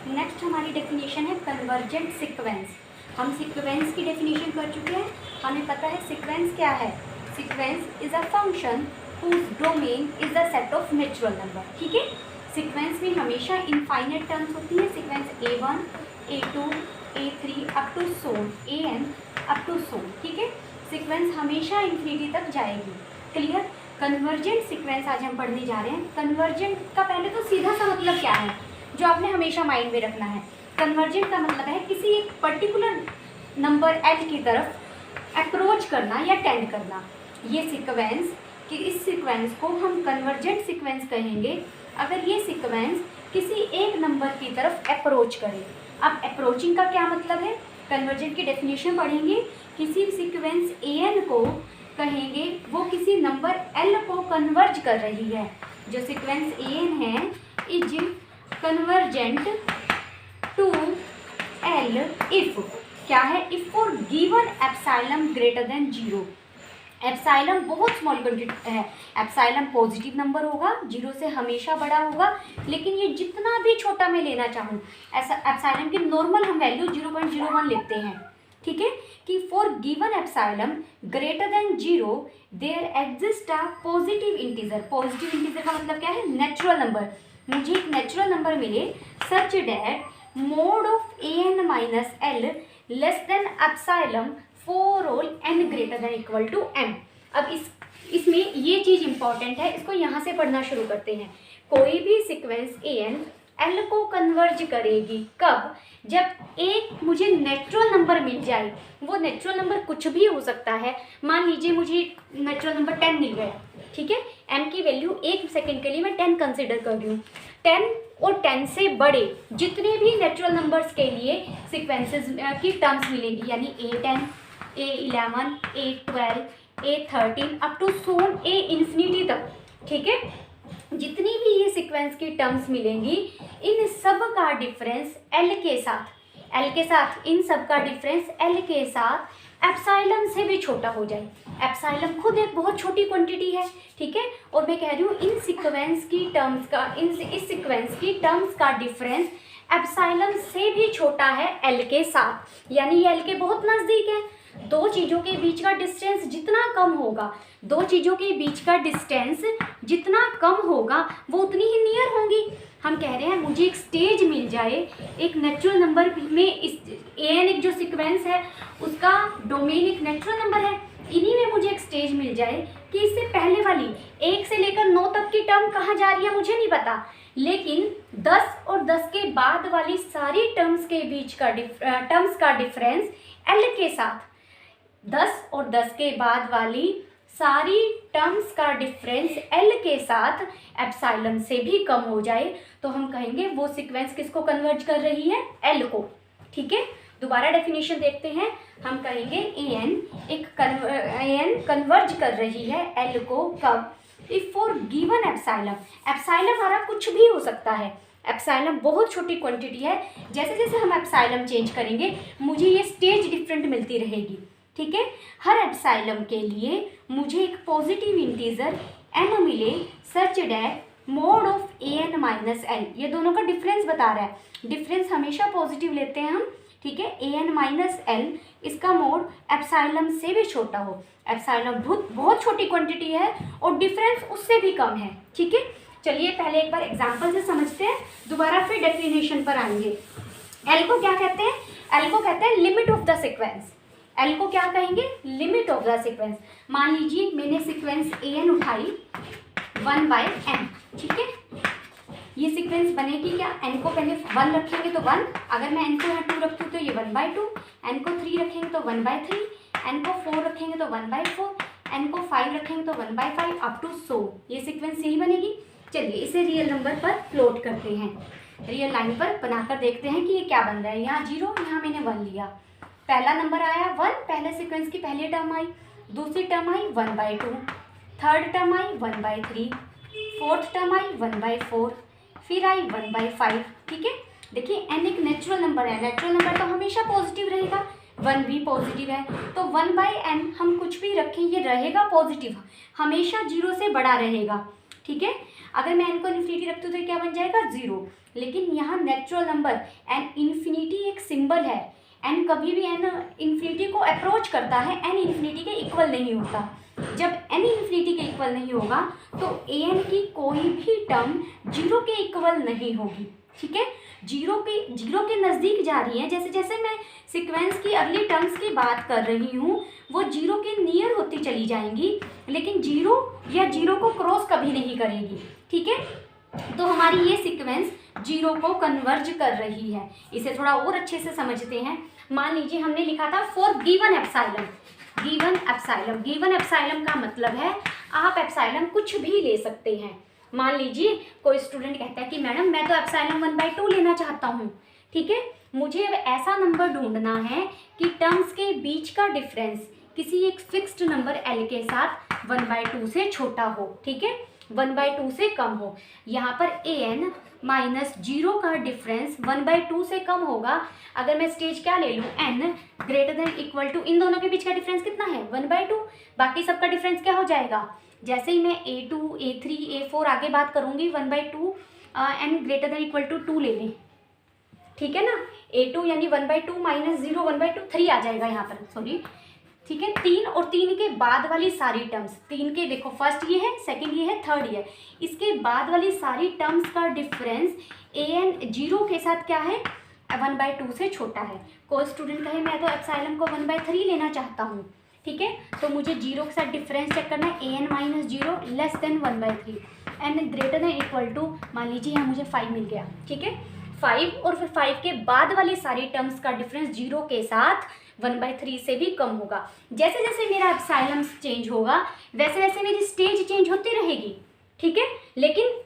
Next हमारी definition है convergent sequence. हम सीक्वेंस की डेफिनेशन कर चुके हैं, हमें पता है सीक्वेंस क्या है। Sequence is a function whose domain is the set of natural number। ठीक है, सीक्वेंस में हमेशा इनफाइनाइट टर्म्स होती है। Sequence A1, A2, A3 up to सोन AN अप टू सोन। ठीक है, सीक्वेंस हमेशा इन्फिनिटी तक जाएगी। क्लियर। कन्वर्जेंट सीक्वेंस आज हम पढ़ने जा रहे हैं। कन्वर्जेंट का पहले तो सीधा सा मतलब क्या है जो आपने हमेशा माइंड में रखना है। कन्वर्जेंट का मतलब है किसी एक पर्टिकुलर नंबर L की तरफ अप्रोच करना या टेंड करना। ये सीक्वेंस कि इस सीक्वेंस को हम कन्वर्जेंट सीक्वेंस कहेंगे अगर ये सीक्वेंस किसी एक नंबर की तरफ अप्रोच करे। अब अप्रोचिंग का क्या मतलब है, कन्वर्जेंट की डेफिनेशन पढ़ेंगे। किसी सीक्वेंस AN को कहेंगे वो किसी नंबर L को कन्वर्ज कर रही है। जो सीक्वेंस AN है is convergent to L if क्या है, if for given epsilon greater than 0। Epsilon बहुत स्मॉल क्वांटिटी है, एप्सिलॉन पॉजिटिव नंबर होगा, 0 से हमेशा बड़ा होगा, लेकिन ये जितना भी छोटा मैं लेना चाहूँ, ऐसा एप्सिलॉन की नॉर्मल हम वैल्यू 0.01 लेते हैं। ठीक है, कि for given epsilon greater than 0 there exist a positive integer. Positive integer का मतलब क्या है, नेचुरल नंबर। मुझे एक नेचुरल नंबर मिले such that mod of AN minus L less than epsilon for all n greater than equal to m। अब इसमें ये चीज़ इंपॉर्टेंट है, इसको यहाँ से पढ़ना शुरू करते हैं। कोई भी सीक्वेंस AN L को कन्वर्ज करेगी कब, जब एक मुझे नेचुरल नंबर मिल जाए। वो नेचुरल नंबर कुछ भी हो सकता है। मान लीजिए मुझे नेचुरल नंबर 10 मिल गया। ठीक है, m की वैल्यू 1 सेकेंड के लिए मैं 10 कंसिडर कर रही हूँ। 10 और 10 से बड़े जितने भी नेचुरल नंबर्स के लिए सीक्वेंसेस की टर्म्स मिलेंगी, यानी A10, A11, A12, A13 up to सोन A इन्फिनिटी तक। ठीक है, जितनी भी ये सीक्वेंस की टर्म्स मिलेंगी इन सब का डिफरेंस L के साथ इन सब का डिफरेंस L के साथ एप्सिलॉन से भी छोटा हो जाए। एप्सिलॉन खुद एक बहुत छोटी क्वांटिटी है। ठीक है, और मैं कह रही हूँ इन सीक्वेंस की टर्म्स का इस सीक्वेंस की टर्म्स का डिफरेंस एप्सिलॉन से भी छोटा है L के साथ, यानी ये L के बहुत नज़दीक है। दो चीज़ों के बीच का डिस्टेंस जितना कम होगा, दो चीज़ों के बीच का डिस्टेंस जितना कम होगा वो उतनी ही नियर होंगी। हम कह रहे हैं मुझे एक स्टेज मिल जाए, एक नेचुरल नंबर में इस AN एक जो सीक्वेंस है उसका डोमेन एक नेचुरल नंबर है, इन्हीं में मुझे एक स्टेज मिल जाए कि इससे पहले वाली 1 से लेकर 9 तक की टर्म कहाँ जा रही है मुझे नहीं पता, लेकिन 10 और 10 के बाद वाली सारी टर्म्स के बीच का टर्म्स का डिफरेंस L के साथ, 10 और 10 के बाद वाली सारी टर्म्स का डिफरेंस L के साथ एप्सिलॉन से भी कम हो जाए तो हम कहेंगे वो सीक्वेंस किसको कन्वर्ज कर रही है, L को। ठीक है, दोबारा डेफिनेशन देखते हैं। हम कहेंगे AN कन्वर्ज कर रही है L को कब, इफ फॉर गिवन एप्सिलॉन हमारा कुछ भी हो सकता है। एप्सिलॉन बहुत छोटी क्वांटिटी है, जैसे जैसे हम एप्सिलॉन चेंज करेंगे मुझे ये स्टेज डिफरेंट मिलती रहेगी। ठीक है, हर एप्सिलॉन के लिए मुझे एक पॉजिटिव इंटीजर n मिले such that mod of AN minus L। ये दोनों का डिफरेंस बता रहा है, डिफरेंस हमेशा पॉजिटिव लेते हैं हम। ठीक है, AN माइनस L इसका मोड एप्सिलॉन से भी छोटा हो। एप्सिलॉन बहुत छोटी क्वांटिटी है और डिफरेंस उससे भी कम है। ठीक है, चलिए पहले एक बार एग्जाम्पल से समझते हैं, दोबारा फिर डेफिनेशन पर आएंगे। L को क्या कहते हैं, L को कहते हैं limit of the sequence. L को क्या कहेंगे, लिमिट ऑफ द सीक्वेंस। मान लीजिए मैंने सीक्वेंस AN उठाई 1/n। ठीक है, ये सीक्वेंस बनेगी क्या, n को पहले 1 रखेंगे तो 1, अगर मैं n को यहाँ 2 रखती हूँ तो ये 1/2, n को 3 रखेंगे तो 1/3, n को 4 रखेंगे तो 1/4, n को 5 रखेंगे तो 1/5 अप टू सो। ये सीक्वेंस यही बनेगी। चलिए इसे रियल नंबर पर प्लॉट करते हैं, रियल लाइन पर बनाकर देखते हैं कि ये क्या बन रहा है। यहाँ 0, यहाँ मैंने 1 लिया, पहला नंबर आया 1, पहले सीक्वेंस की पहली टर्म आई, दूसरी टर्म आई 1/2, थर्ड टर्म आई 1/3, फोर्थ टर्म आई 1/4, फिर आई 1/5। ठीक है, देखिए n एक नेचुरल नंबर है, नेचुरल नंबर तो हमेशा पॉजिटिव रहेगा, 1 भी पॉजिटिव है, तो 1/n हम कुछ भी रखें ये रहेगा पॉजिटिव, हमेशा 0 से बड़ा रहेगा। ठीक है, अगर मैं n को इन्फिनिटी रखती हूँ तो क्या बन जाएगा 0। लेकिन यहाँ नेचुरल नंबर n इन्फिनिटी एक सिंबल है, n कभी भी n इन्फिनिटी को अप्रोच करता है, n इन्फिनिटी के इक्वल नहीं होता। जब n इन्फिनिटी के इक्वल नहीं होगा तो an की कोई भी टर्म 0 के इक्वल नहीं होगी, ठीक है। जीरो के नज़दीक जा रही है, जैसे जैसे मैं सीक्वेंस की अर्ली टर्म्स की बात कर रही हूँ वो 0 के नियर होती चली जाएंगी, लेकिन 0 को क्रॉस कभी नहीं करेगी, ठीक है। तो हमारी ये सीक्वेंस 0 को कन्वर्ज कर रही है। इसे थोड़ा और अच्छे से समझते हैं। मान लीजिए हमने लिखा था for given epsilon. Given epsilon का मतलब है आप एप्सिलॉन कुछ भी ले सकते हैं। मान लीजिए कोई स्टूडेंट कहता है कि मैडम मैं तो एप्सिलॉन 1/2 लेना चाहता हूँ, ठीक है। मुझे अब ऐसा नंबर ढूंढना है कि टर्म्स के बीच का डिफरेंस किसी एक फिक्स्ड नंबर l के साथ 1/2 से छोटा हो, ठीक है, 1/2 से कम हो। यहाँ पर an माइनस 0 का डिफरेंस 1/2 से कम होगा। अगर मैं स्टेज क्या ले लूँ, n greater than equal to, इन दोनों के बीच का डिफरेंस कितना है 1/2, बाकी सबका डिफरेंस क्या हो जाएगा। जैसे ही मैं a2 a3 a4 आगे बात करूँगी 1/2 n greater than equal to 2 ले लें, ठीक है ना। a2 यानी 1/2 माइनस 0 1/2 3 आ जाएगा यहाँ पर, सॉरी, ठीक है। 3 और 3 के बाद वाली सारी टर्म्स, 3 के देखो फर्स्ट ये है, सेकंड ये है, थर्ड ये है, इसके बाद वाली सारी टर्म्स का डिफरेंस an 0 के साथ क्या है 1/2 से छोटा है। कोई स्टूडेंट कहे मैं तो एप्सिलॉन को 1/3 लेना चाहता हूँ, ठीक है, तो मुझे 0 के साथ डिफरेंस चेक करना है, an minus 0 less than 1/3 n greater than equal to, मान लीजिए यहाँ मुझे 5 मिल गया, ठीक है। 5 और फिर 5 के बाद वाली सारी टर्म्स का डिफरेंस 0 के साथ 1/3 से भी कम होगा। जैसे जैसे मेरा एप्सिलॉन चेंज होगा वैसे वैसे मेरी स्टेज चेंज होती रहेगी, ठीक है। लेकिन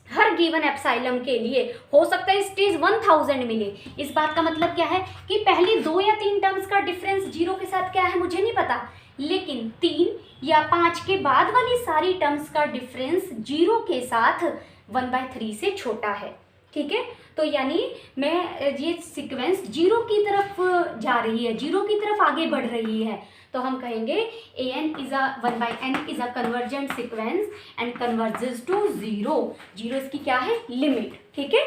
हर गिवन एप्सिलॉन के लिए हो सकता है स्टेज 1000 मिले। इस बात का मतलब क्या है कि पहली 2 या 3 टर्म्स का डिफरेंस 0 के साथ क्या है मुझे नहीं पता, लेकिन 3 या 5 के बाद वाली सारी टर्म्स का डिफरेंस 0 के साथ 1/3 से छोटा है, ठीक है। तो यानी मैं ये सीक्वेंस 0 की तरफ जा रही है, 0 की तरफ आगे बढ़ रही है, तो हम कहेंगे an is a 1/n is a convergent sequence and converges to 0। 0 इसकी क्या है लिमिट, ठीक है।